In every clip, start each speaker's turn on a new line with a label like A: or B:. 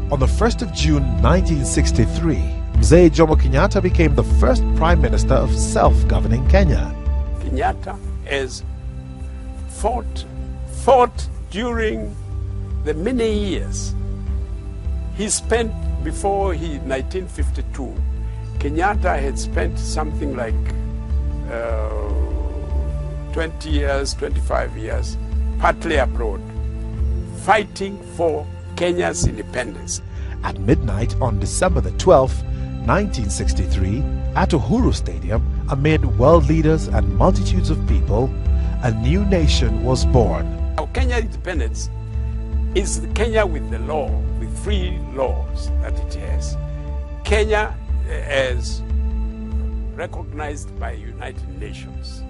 A: On the 1st of June 1963, Mzee Jomo Kenyatta became the first Prime Minister of self-governing Kenya.
B: Kenyatta has fought during the many years he spent before 1952. Kenyatta had spent something like 20 years, 25 years, partly abroad, fighting for Kenya's independence.
A: At midnight on December the 12th, 1963, at Uhuru Stadium, amid world leaders and multitudes of people, a new nation was born.
B: Now, Kenya's independence is Kenya with the law, with free laws that it has. Kenya is recognized by United Nations.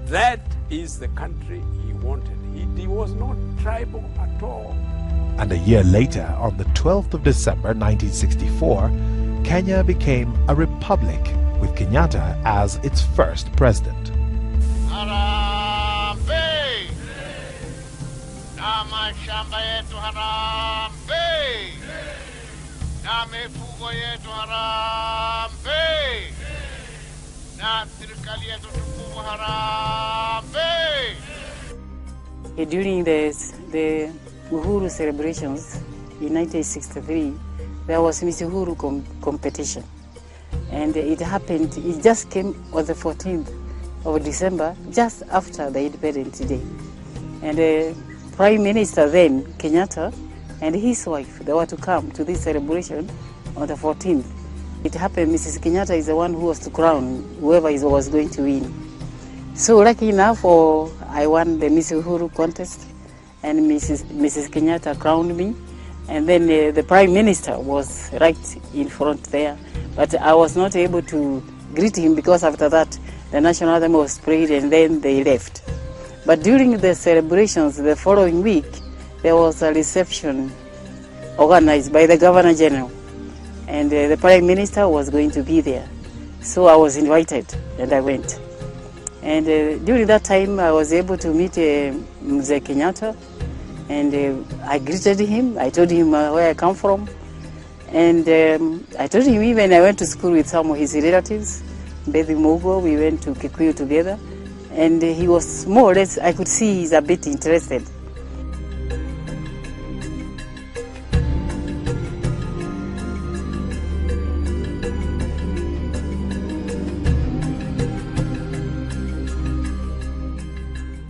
B: That is the country he wanted. He was not tribal at all.
A: And a year later, on the 12th of December 1964, Kenya became a republic with Kenyatta as its first president.
C: Harambe! Na mashamba yetu harambe! Na mifugo yetu harambe! Na serikali yetu tukufu harambe!
D: During the Uhuru celebrations in 1963, there was Miss Uhuru competition. And it happened, it just came on the 14th of December, just after the Independence Day. And the Prime Minister then, Kenyatta, and his wife, they were to come to this celebration on the 14th. It happened, Mrs. Kenyatta is the one who was to crown whoever was going to win. So lucky enough, I won the Miss Uhuru contest, and Mrs. Kenyatta crowned me. And then the Prime Minister was right in front there. But I was not able to greet him because after that, the national anthem was played and then they left. But during the celebrations the following week, there was a reception organized by the Governor General. And the Prime Minister was going to be there. So I was invited and I went. And during that time, I was able to meet Mzee Kenyatta. And I greeted him, I told him where I come from. And I told him even I went to school with some of his relatives. Bethi Mogo, we went to Kikuyu together. And he was more or less, I could see he's a bit interested.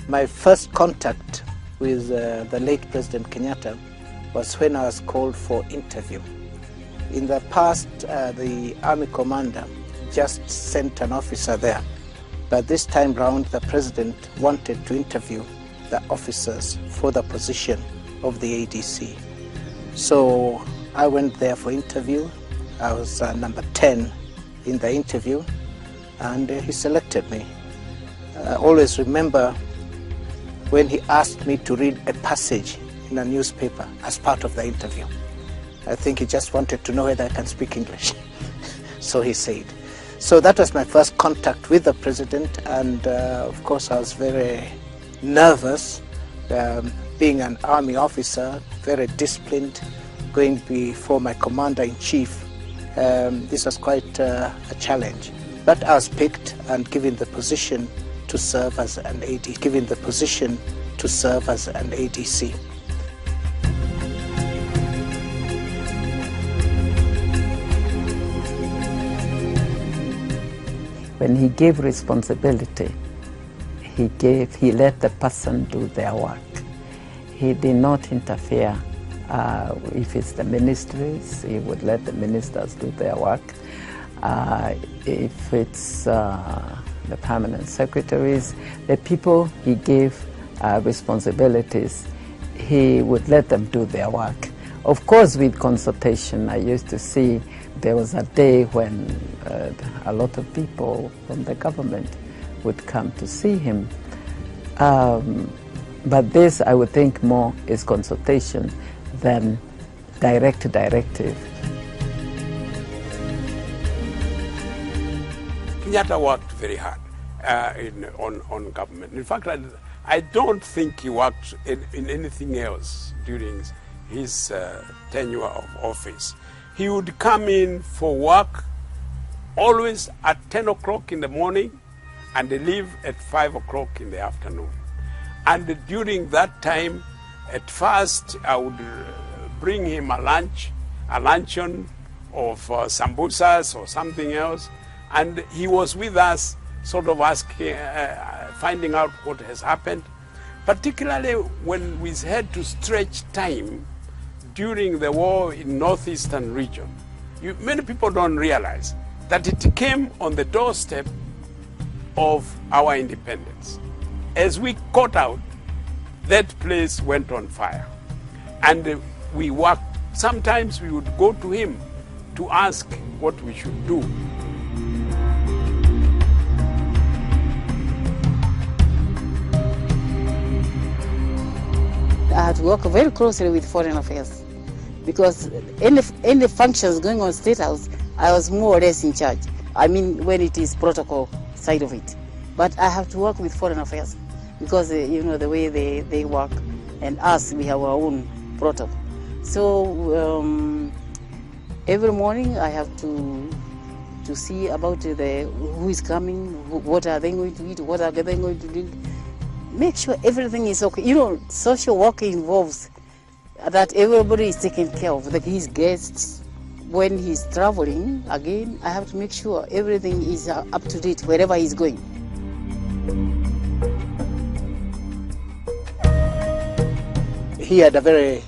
E: My first contact with the late President Kenyatta was when I was called for interview. In the past, the army commander just sent an officer there. But this time round, the president wanted to interview the officers for the position of the ADC. So I went there for interview. I was number 10 in the interview, and he selected me. I always remember when he asked me to read a passage in a newspaper as part of the interview. I think he just wanted to know whether I can speak English. So he said. So that was my first contact with the president, and of course I was very nervous, being an army officer, very disciplined, going before my commander-in-chief. This was quite a challenge. But I was picked and given the position to serve as an ADC,
F: When he gave responsibility, he let the person do their work. He did not interfere. If it's the ministries, he would let the ministers do their work. If it's the permanent secretaries, the people he gave responsibilities, he would let them do their work. Of course, with consultation, I used to see there was a day when a lot of people from the government would come to see him. But this, I would think, more is consultation than direct directive.
B: Kenyatta worked very hard on government. In fact, I don't think he worked in anything else during his tenure of office. He would come in for work always at 10 o'clock in the morning and leave at 5 o'clock in the afternoon. And during that time, at first, I would bring him a luncheon of sambusas or something else, and he was with us, sort of asking, finding out what has happened, particularly when we had to stretch time during the war in northeastern region. Many people don't realize that it came on the doorstep of our independence. As we got out, that place went on fire. And we worked. Sometimes we would go to him to ask what we should do.
D: I had to work very closely with Foreign Affairs because any functions going on State House, I was more or less in charge. I mean, when it is protocol side of it. But I have to work with Foreign Affairs because, you know, the way they work, and us, we have our own protocol. So every morning I have to see about who is coming, what are they going to eat, what are they going to drink. Make sure everything is okay. You know, social work involves that everybody is taken care of, like his guests. When he's traveling, again, I have to make sure everything is up to date wherever he's going.
E: He had a very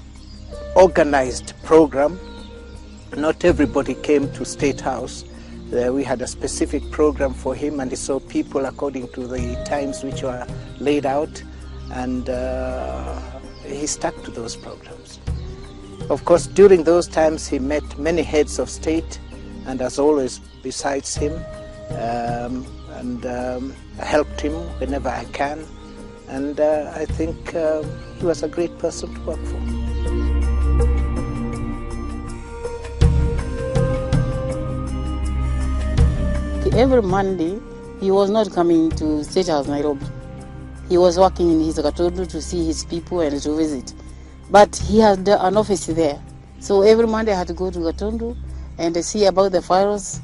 E: organized program. Not everybody came to State House. We had a specific program for him, and he saw people according to the times which were laid out, and he stuck to those programs. Of course, during those times he met many heads of state, and as always besides him, and I helped him whenever I can, and I think he was a great person to work for.
D: Every Monday, he was not coming to State House, Nairobi. He was working in his Gatundu to see his people and to visit. But he had an office there. So every Monday I had to go to Gatundu and see about the files.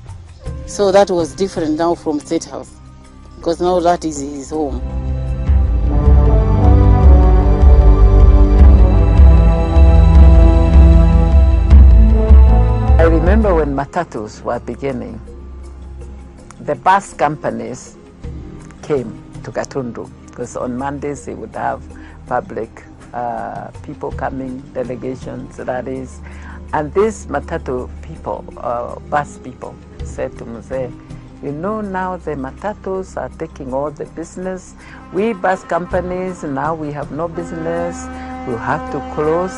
D: So that was different now from State House, because now that is his home.
F: I remember when matatus were beginning, the bus companies came to Gatundu, because on Mondays they would have public people coming, delegations, that is. And these matatu people, bus people, said to Mzee, you know, now the matatus are taking all the business. We bus companies, now we have no business, we'll have to close.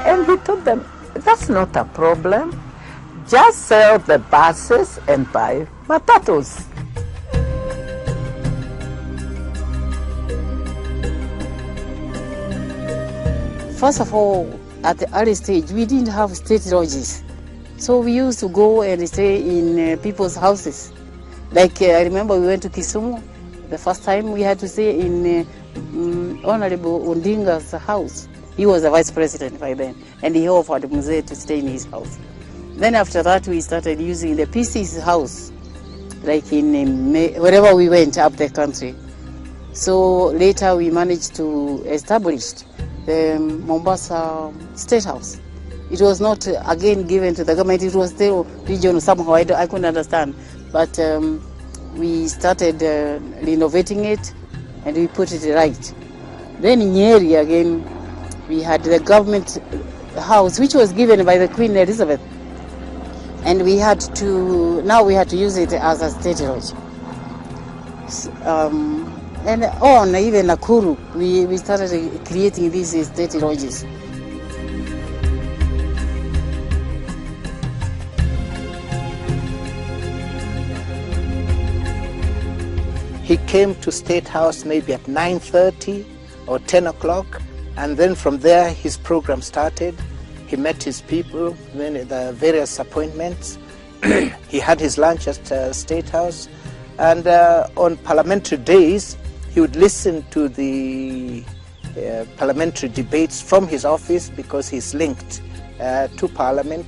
F: And he told them, that's not a problem. Just sell the buses and buy matatus.
D: First of all, at the early stage, we didn't have state lodges. So we used to go and stay in people's houses. Like I remember we went to Kisumu. The first time we had to stay in Honorable Ondinga's house. He was the vice president by then, and he offered Mzee to stay in his house. Then after that, we started using the PC's house, like in wherever we went up the country. So later we managed to establish the Mombasa State House. It was not again given to the government, it was still regional somehow, I couldn't understand. But we started renovating it and we put it right. Then in Nyeri again, we had the government house, which was given by the Queen Elizabeth. And we had to use it as a state lodge. And on even Nakuru, we started creating these state lodges.
E: He came to State House maybe at 9:30 or 10 o'clock, and then from there his program started. He met his people, the various appointments. He had his lunch at State House, and on parliamentary days, he would listen to the parliamentary debates from his office because he's linked to Parliament.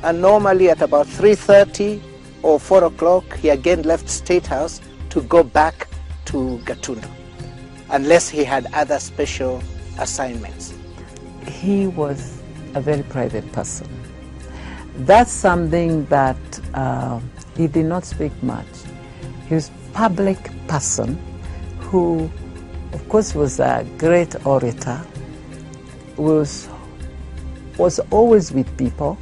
E: And normally at about 3:30 or 4 o'clock, he again left State House to go back to Gatundu, unless he had other special assignments.
F: He was a very private person. That's something that he did not speak much. He was a public person who, of course, was a great orator, was always with people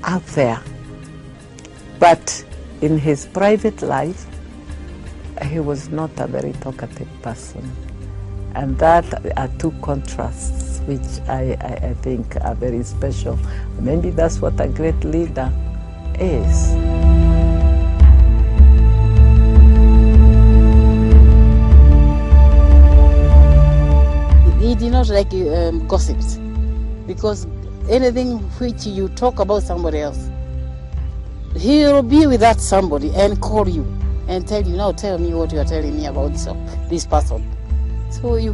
F: out there. But in his private life, he was not a very talkative person. And that are two contrasts which I think are very special. Maybe that's what a great leader is.
D: He did not like gossips, because anything which you talk about somebody else, he will be with that somebody and call you and tell you, now tell me what you are telling me about this person. So you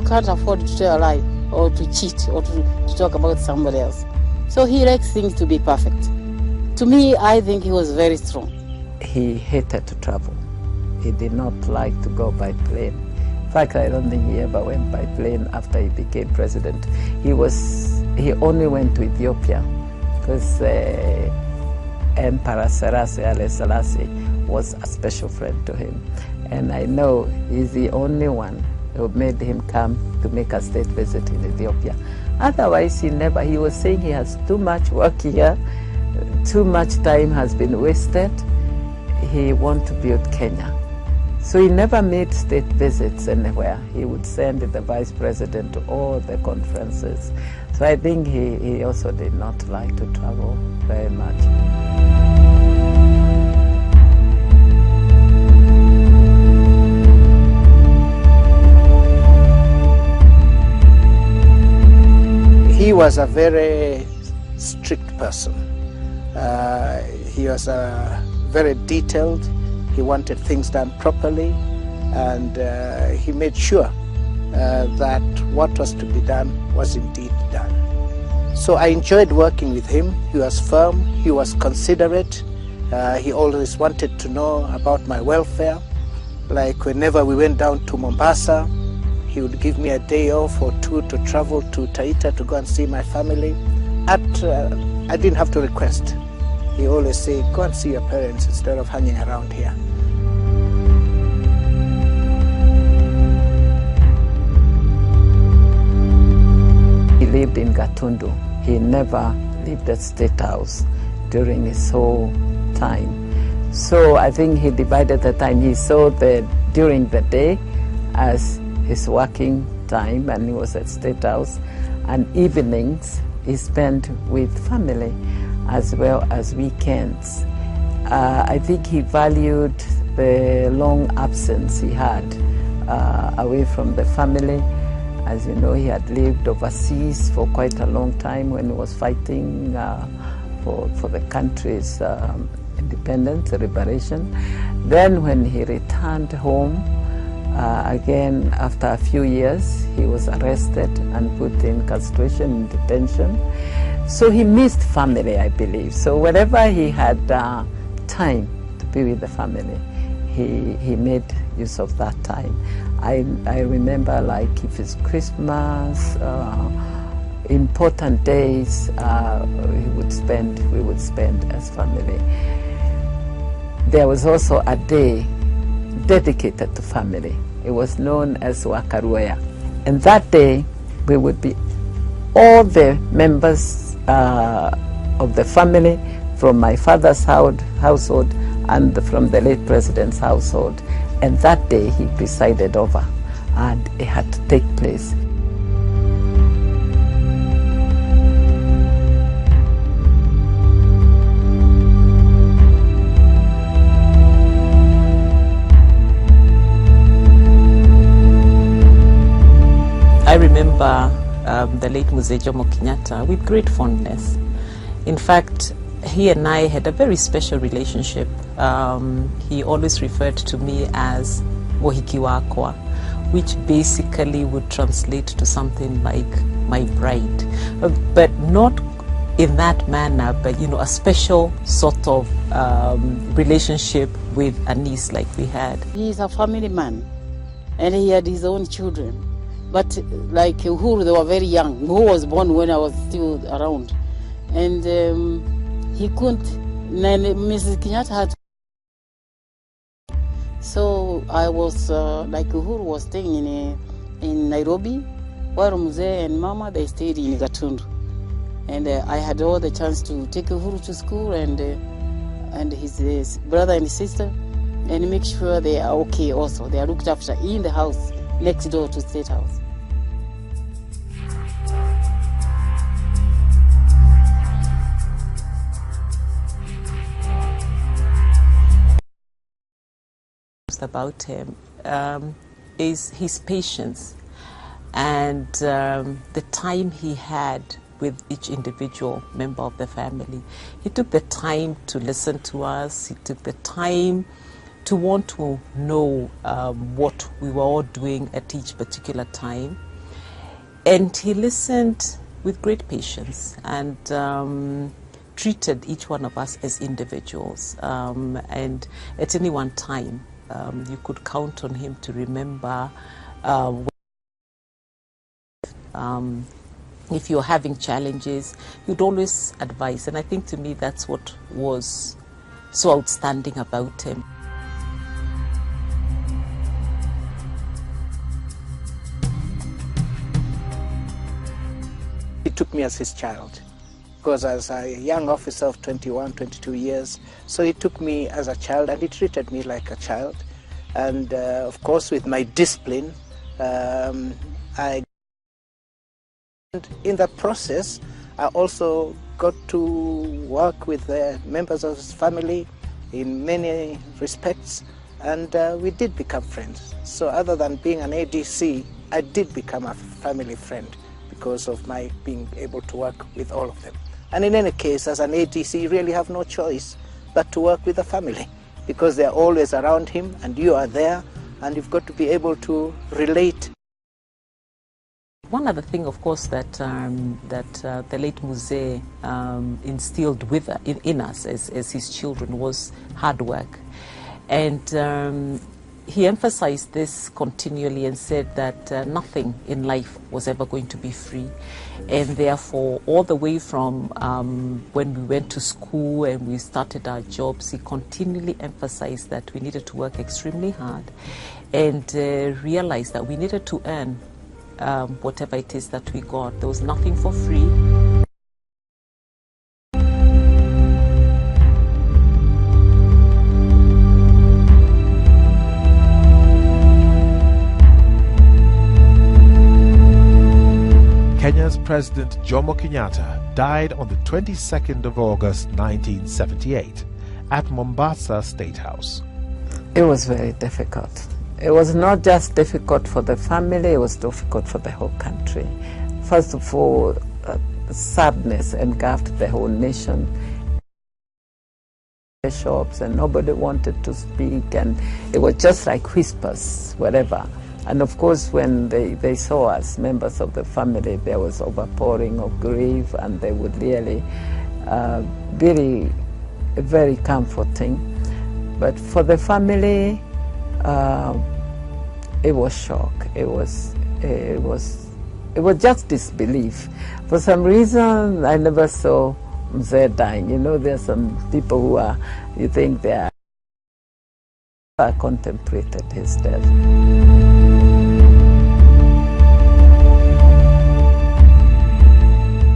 D: can't afford to tell a lie or to cheat or to talk about somebody else. So he likes things to be perfect. To me, I think he was very strong.
F: He hated to travel. He did not like to go by plane. In fact, I don't think he ever went by plane after he became president. He only went to Ethiopia because Emperor Selassie was a special friend to him. And I know he's the only one who made him come to make a state visit in Ethiopia. Otherwise, he was saying he has too much work here, too much time has been wasted. He wants to build Kenya. So he never made state visits anywhere. He would send the vice president to all the conferences. So I think he also did not like to travel very much.
E: He was a very strict person. He was very detailed. He wanted things done properly, and he made sure that what was to be done was indeed done. So I enjoyed working with him. He was firm, he was considerate. He always wanted to know about my welfare. Like whenever we went down to Mombasa, he would give me a day off or two to travel to Taita to go and see my family. I didn't have to request. He always said, go and see your parents instead of hanging around here.
F: He lived in Gatundu. He never lived at State House during his whole time. So I think he divided the time. He saw during the day as his working time, and he was at State House, and evenings he spent with family as well as weekends. I think he valued the long absence he had away from the family. As you know, he had lived overseas for quite a long time when he was fighting for the country's independence, liberation. Then when he returned home, again, after a few years, he was arrested and put in castration and detention. So he missed family, I believe. So whenever he had time to be with the family, he made use of that time. I remember, like, if it's Christmas, important days, we would spend as family. There was also a day dedicated to family. It was known as Wakaruaya. And that day, we would be all the members of the family from my father's household and from the late president's household. And that day he presided over, and it had to take place.
G: I remember the late Jomo Kenyatta with great fondness. In fact, he and I had a very special relationship. He always referred to me as Mohiki Wakwa, which basically would translate to something like my bride, but not in that manner, but a special sort of relationship with a niece like we had.
D: He's a family man, and he had his own children. But like Uhuru, they were very young. Uhuru was born when I was still around, and he couldn't. And Mrs. Kenyatta had. So I was like Uhuru was staying in Nairobi, while Mzee and Mama they stayed in Gatundu. And I had all the chance to take Uhuru to school and his brother and sister, and make sure they are okay also. They are looked after in the house next door to State House.
G: About him is his patience and the time he had with each individual member of the family. He took the time to listen to us. He took the time to want to know what we were all doing at each particular time. And he listened with great patience and treated each one of us as individuals. And at any one time, you could count on him to remember if you're having challenges, you'd always advise. And I think to me that's what was so outstanding about him.
E: He took me as his child, because as a young officer of 21, 22 years, so he took me as a child and he treated me like a child. And of course with my discipline, and in the process, I also got to work with the members of his family in many respects, and we did become friends. So other than being an ADC, I did become a family friend because of my being able to work with all of them. And in any case, as an ADC, you really have no choice but to work with the family, because they're always around him and you are there, and you've got to be able to relate.
G: One other thing, of course, that the late Mzee instilled in us as his children was hard work. And he emphasized this continually and said that nothing in life was ever going to be free. And therefore, all the way from when we went to school and we started our jobs, he continually emphasized that we needed to work extremely hard and realized that we needed to earn whatever it is that we got. There was nothing for free.
A: Kenya's President Jomo Kenyatta died on the 22nd of August 1978 at Mombasa State House.
F: It was very difficult. It was not just difficult for the family, it was difficult for the whole country. First of all, sadness engulfed the whole nation. The shops, and nobody wanted to speak, and it was just like whispers, whatever. And of course, when they saw us, members of the family, there was overpouring of grief, and they would really be very comforting. But for the family, it was shock. It was just disbelief. For some reason, I never saw Mzee dying. You know, there are some people who are, you think they are contemplated his death.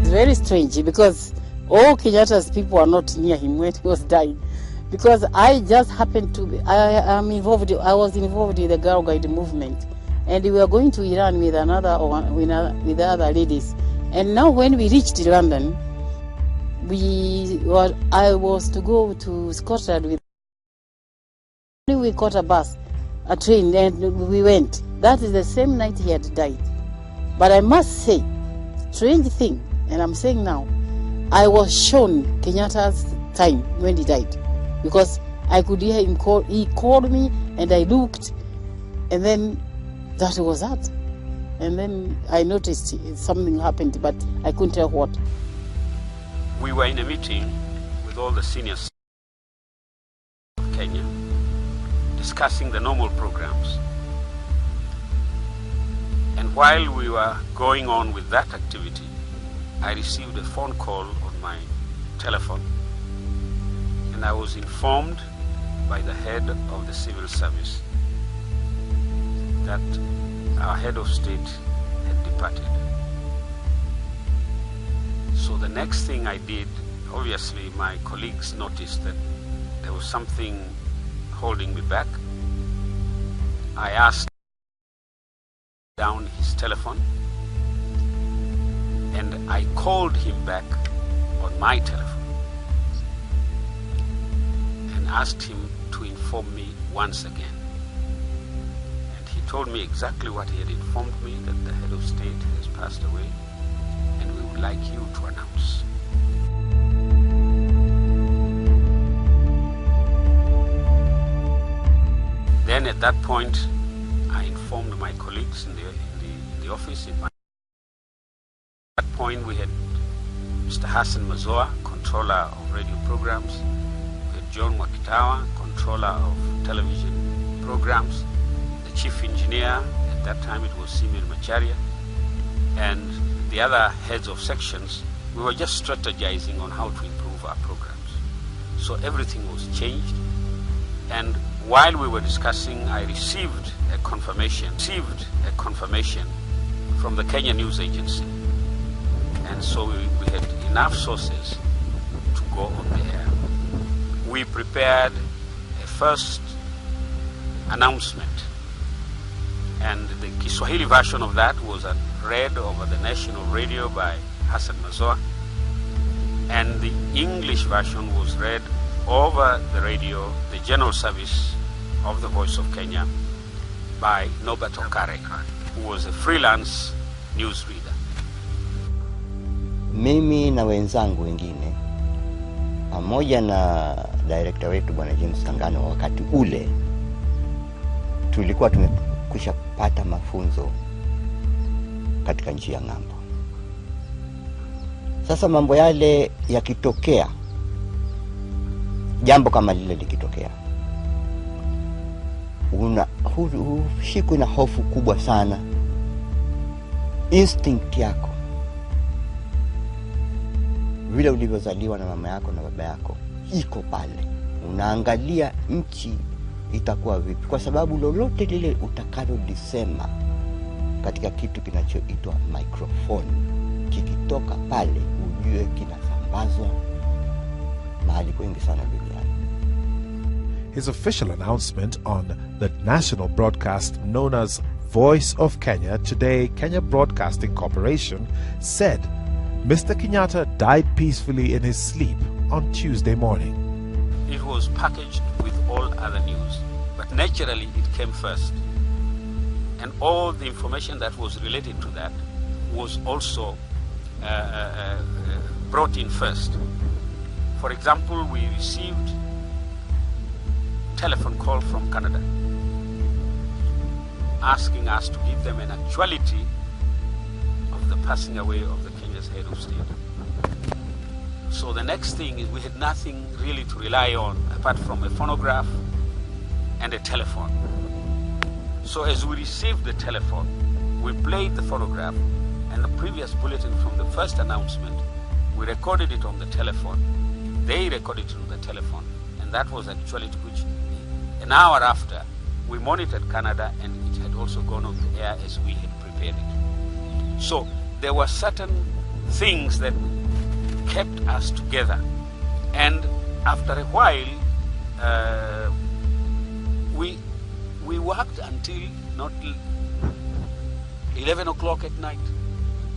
D: It's very strange because all Kenyatta's people are not near him when he was dying. Because I just happened to be, I was involved in the Girl Guide movement, and we were going to Iran with with other ladies. And now when we reached London, I was to go to Scotland with. We caught a train, and we went. That is the same night he had died. But I must say, strange thing, and I'm saying now, I was shown Kenyatta's time when he died. Because I could hear him call, he called me and I looked, and then That was that. And then I noticed something happened, but I couldn't tell what.
B: We were in a meeting with all the seniors of Kenya, discussing the normal programs. And while we were going on with that activity, I received a phone call on my telephone, and I was informed by the head of the civil service that our head of state had departed. So the next thing I did, obviously my colleagues noticed that there was something holding me back. I asked down his telephone, and I called him back on my telephone and asked him to inform me once again. And he told me exactly what he had informed me, that the head of state has passed away, and we would like you to announce. Then at that point, I informed my colleagues in the office. At that point, we had Mr. Hassan Mazoa, controller of radio programs. We had John Wakitawa, controller of television programs. The chief engineer, at that time it was Simeon Macharia, and the other heads of sections. We were just strategizing on how to improve our programs. So everything was changed, and while we were discussing, I received a confirmation from the Kenya News Agency. And so we had enough sources to go on the air. We prepared a first announcement, and the Kiswahili version of that was read over the national radio by Hassan Mazoa, and the English version was read over the radio, the general service of the Voice of Kenya, by Norbert Okare, who was a freelance newsreader.
H: Mimi na wenzangu wengine pamoja na director wetu Bwana James Sangano, wakati ule tulikuwa tumekwisha pata mafunzo katika nchi ya ng'ambo. Sasa mambo yale yakitokea, jambo kama lile likitokea, hushikwa na hofu kubwa sana. Instinct yako, vile ulivyozaliwa na mama yako na baba yako, iko pale. Unaangalia nchi itakuwa vipi, kwa sababu lolote lile utakalolisema katika kitu kinachoitwa microphone, kikitoka pale ujue kinasambazwa mahali kwingi sana duniani.
A: His official announcement on the national broadcast known as Voice of Kenya, today Kenya Broadcasting Corporation, said Mr. Kenyatta died peacefully in his sleep on Tuesday morning.
B: It was packaged with all other news, but naturally it came first. And all the information that was related to that was also brought in first. For example, we received telephone call from Canada asking us to give them an actuality of the passing away of the Kenya's head of state. So the next thing is we had nothing really to rely on apart from a phonograph and a telephone. So as we received the telephone, we played the phonograph, and the previous bulletin from the first announcement, we recorded it on the telephone. They recorded it on the telephone, and that was actually which an hour after we monitored Canada, and it had also gone on the air as we had prepared it. So there were certain things that kept us together, and after a while we worked until not 11 o'clock at night.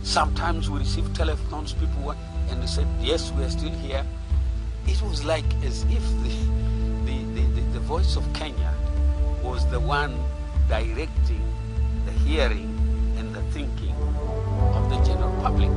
B: Sometimes we received telephones, people and they said, yes, we are still here. It was like as if the Voice of Kenya was the one directing the hearing and the thinking of the general public.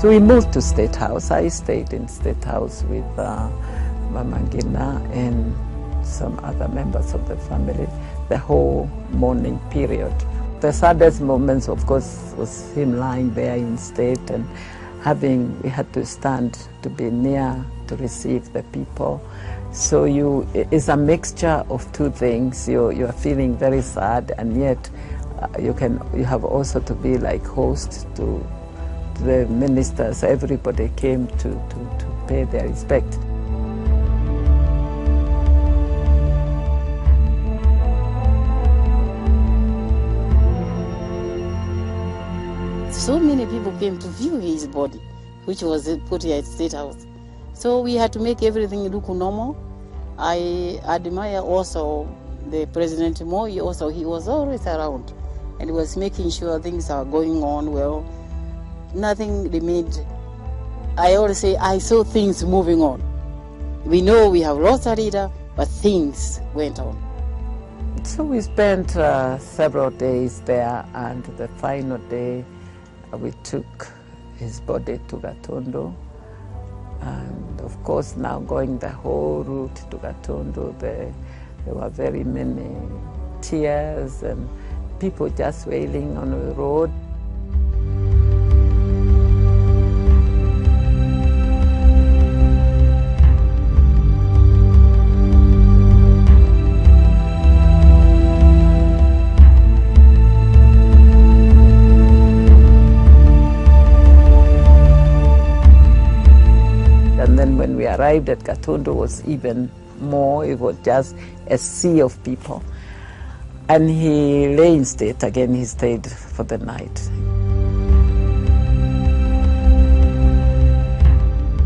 F: So we moved to State House. I stayed in State House with Mama Ngina and some other members of the family the whole morning period. The saddest moments, of course, was him lying there in state and we had to stand to be near to receive the people. So it's a mixture of two things. You are feeling very sad, and yet you have also to be like host to the ministers. Everybody came to pay their respect.
D: So many people came to view his body, which was put here at State House. So we had to make everything look normal. I admire also the President Moi. He was always around and was making sure things are going on well. Nothing remained. I always say I saw things moving on. We know we have lost a leader, but things went on.
F: So we spent several days there, and the final day we took his body to Gatundu. And of course, now going the whole route to Gatundu, there were very many tears and people just wailing on the road. When we arrived at Gatundu, was even more. It was just a sea of people. And he lay in state again. He stayed for the night.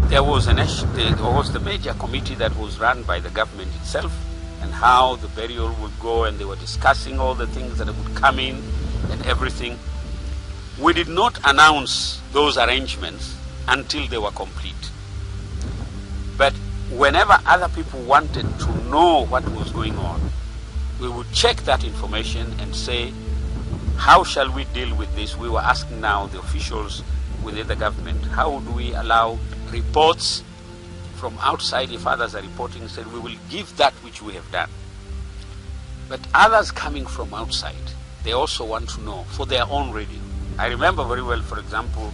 B: There was the major committee that was run by the government itself, and how the burial would go, and they were discussing all the things that would come in and everything. We did not announce those arrangements until they were complete. But whenever other people wanted to know what was going on, we would check that information and say, how shall we deal with this? We were asking now the officials within the government, how do we allow reports from outside? If others are reporting, said we will give that which we have done. But others coming from outside, they also want to know for their own radio. I remember very well, for example,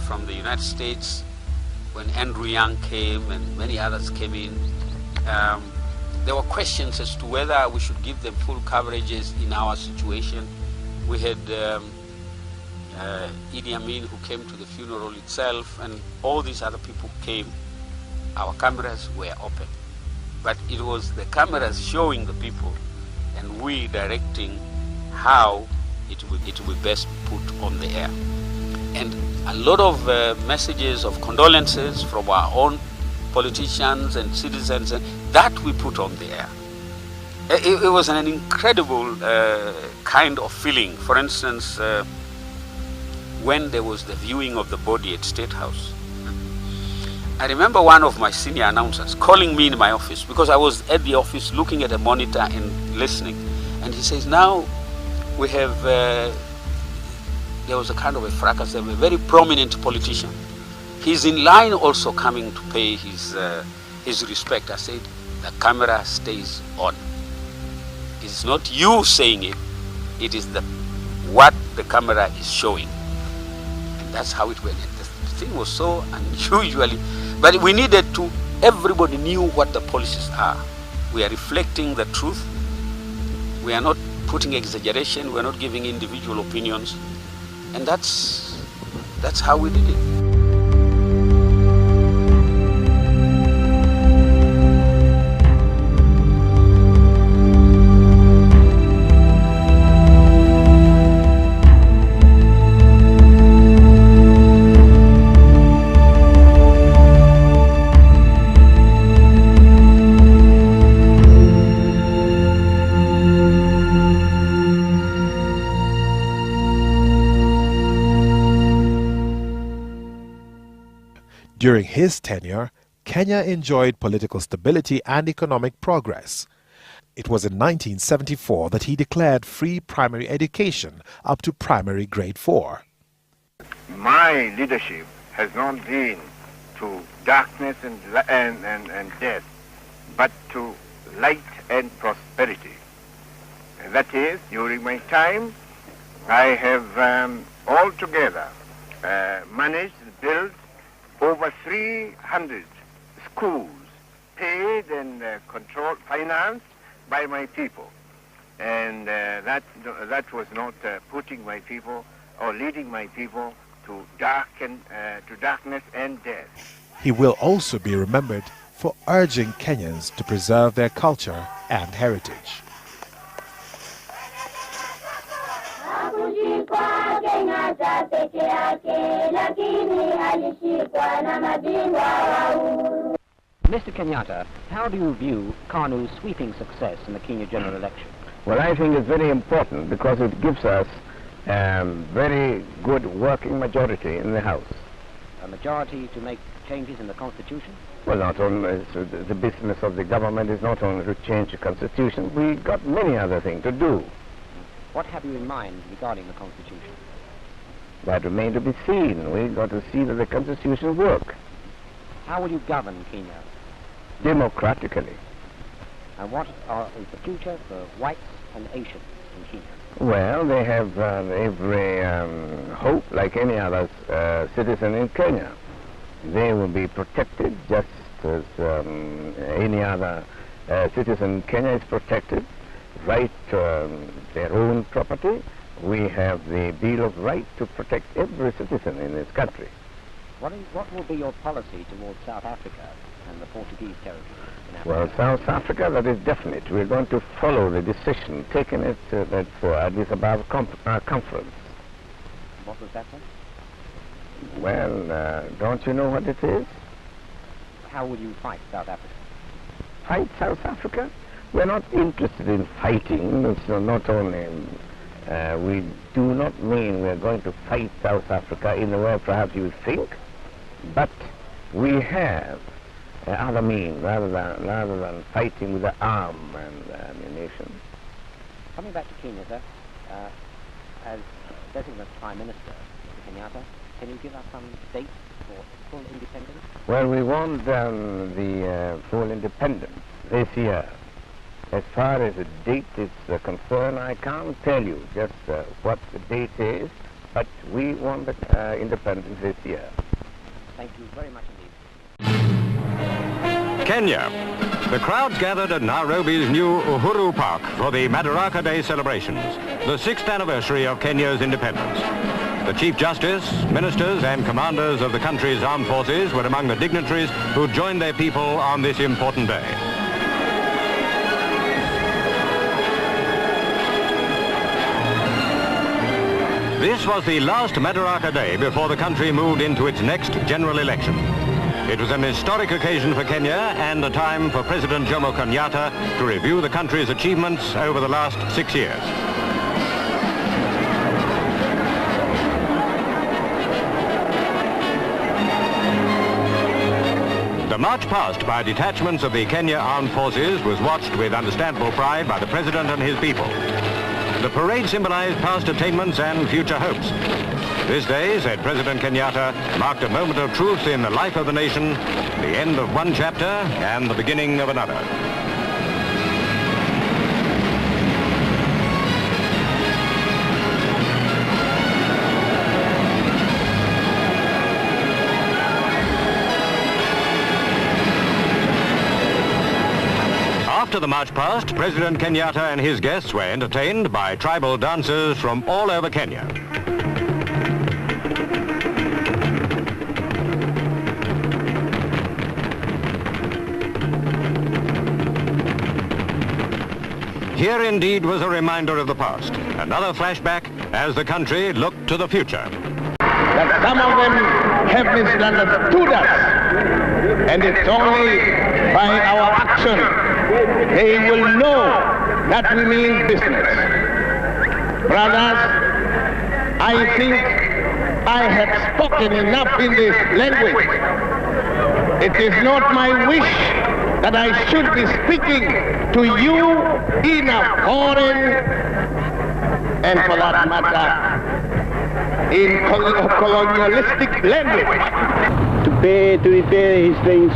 B: from the United States, when Andrew Young came and many others came in, there were questions as to whether we should give them full coverages in our situation. We had Idi Amin who came to the funeral itself, and all these other people came. Our cameras were open. But it was the cameras showing the people and we directing how it would be best put on the air. And a lot of messages of condolences from our own politicians and citizens, that we put on the air. It was an incredible kind of feeling. For instance, when there was the viewing of the body at State House, I remember one of my senior announcers calling me in my office, because I was at the office looking at a monitor and listening, and he says, now we have there was a kind of a fracas, a very prominent politician. He's in line also coming to pay his respect. I said, the camera stays on. It's not you saying it, it is what the camera is showing. And that's how it went. The thing was so unusually, but we needed to, everybody knew what the policies are. We are reflecting the truth. We are not putting exaggeration, we are not giving individual opinions. And that's how we did it.
A: During his tenure, Kenya enjoyed political stability and economic progress. It was in 1974 that he declared free primary education up to primary grade 4.
C: My leadership has not been to darkness and death, but to light and prosperity. And that is, during my time, I have altogether managed and built over 300 schools, paid and controlled, financed by my people. And that was not putting my people or leading my people to darkness and death.
A: He will also be remembered for urging Kenyans to preserve their culture and heritage.
I: Mr. Kenyatta, how do you view KANU's sweeping success in the Kenya general election?
J: Well, I think it's very important because it gives us very good working majority in the House.
I: A majority to make changes in the Constitution?
J: Well, not only the business of the government is not only to change the Constitution. We got many other things to do.
I: What have you in mind regarding the Constitution?
J: That remains to be seen. We've got to see that the Constitution works.
I: How will you govern Kenya?
J: Democratically.
I: And what is the future for whites and Asians in Kenya?
J: Well, they have every hope like any other citizen in Kenya. They will be protected just as any other citizen in Kenya is protected. Right to their own property. We have the Bill of Rights to protect every citizen in this country.
I: What will be your policy towards South Africa and the Portuguese territory in Africa?
J: Well, South Africa, that is definite. We're going to follow the decision taken at that Addis Ababa conference.
I: What was that, sir?
J: Well, don't you know what it is?
I: How will you fight South Africa?
J: Fight South Africa? We're not interested in fighting. It's not only... we do not mean we're going to fight South Africa in the way perhaps you think, but we have other means rather than fighting with the arm and ammunition.
I: Coming back to Kenya, sir, as President Prime Minister, Mr. Kenyatta, can you give us some dates for full independence?
J: Well, we want the full independence this year. As far as the date is concerned, I can't tell you just what the date is, but we want the independence this year.
I: Thank you very much indeed.
K: Kenya. The crowd gathered at Nairobi's new Uhuru Park for the Madaraka Day celebrations, the 6th anniversary of Kenya's independence. The Chief Justice, ministers and commanders of the country's armed forces were among the dignitaries who joined their people on this important day. This was the last Madaraka Day before the country moved into its next general election. It was an historic occasion for Kenya and a time for President Jomo Kenyatta to review the country's achievements over the last 6 years. The march past by detachments of the Kenya Armed Forces was watched with understandable pride by the President and his people. The parade symbolized past attainments and future hopes. This day, said President Kenyatta, marked a moment of truth in the life of the nation, the end of one chapter and the beginning of another. After the march past, President Kenyatta and his guests were entertained by tribal dancers from all over Kenya. Here indeed was a reminder of the past, another flashback as the country looked to the future.
C: That some of them have misunderstood us, and it's only by our action they will know that we mean business. Brothers, I think I have spoken enough in this language. It is not my wish that I should be speaking to you in a foreign, and for that matter, in colonialistic language.
L: To repay his things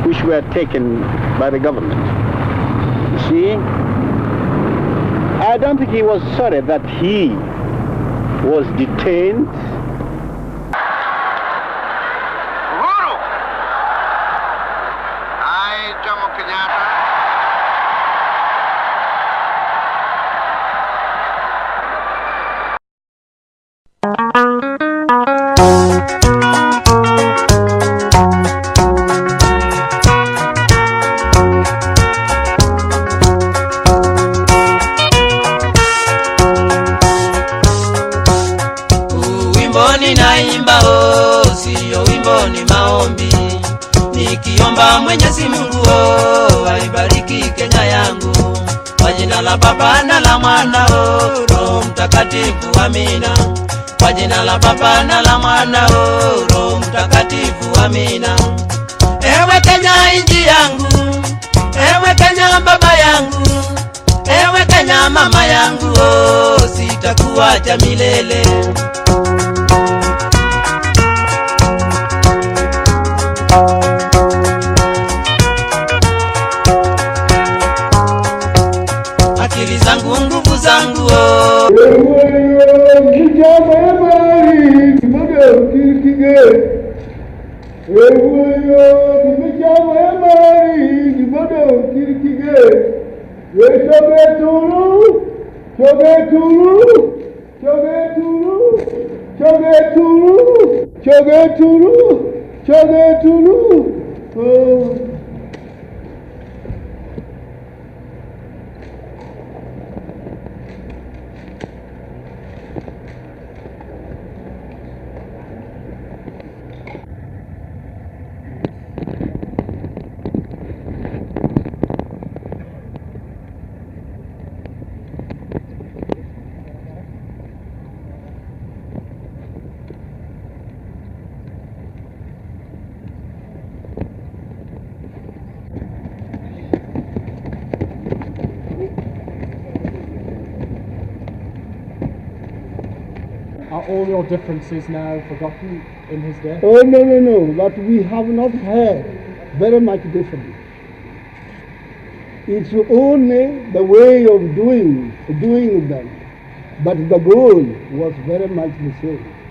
L: which were taken by the government. You see, I don't think he was sorry that he was detained.
C: Uhuru! I, Jomo Kenyatta,
M: Naimba siyo wimbo, ni maombi, nikiomba Mwenyezi Mungu aibariki Kenya yangu, kwa jina la Baba na la Mwana Roho Mtakatifu, amina. Kwa jina la Baba na la Mwana Roho Mtakatifu, amina. Ewe Kenya inji yangu, ewe Kenya baba yangu, ewe Kenya mama yangu, sitakuacha milele. Akili zangu, nguvu zangu,
N: Are all your differences now forgotten in his death?
L: Oh, no, but we have not had very much different. It's only the way of doing them, but the goal was very much the same.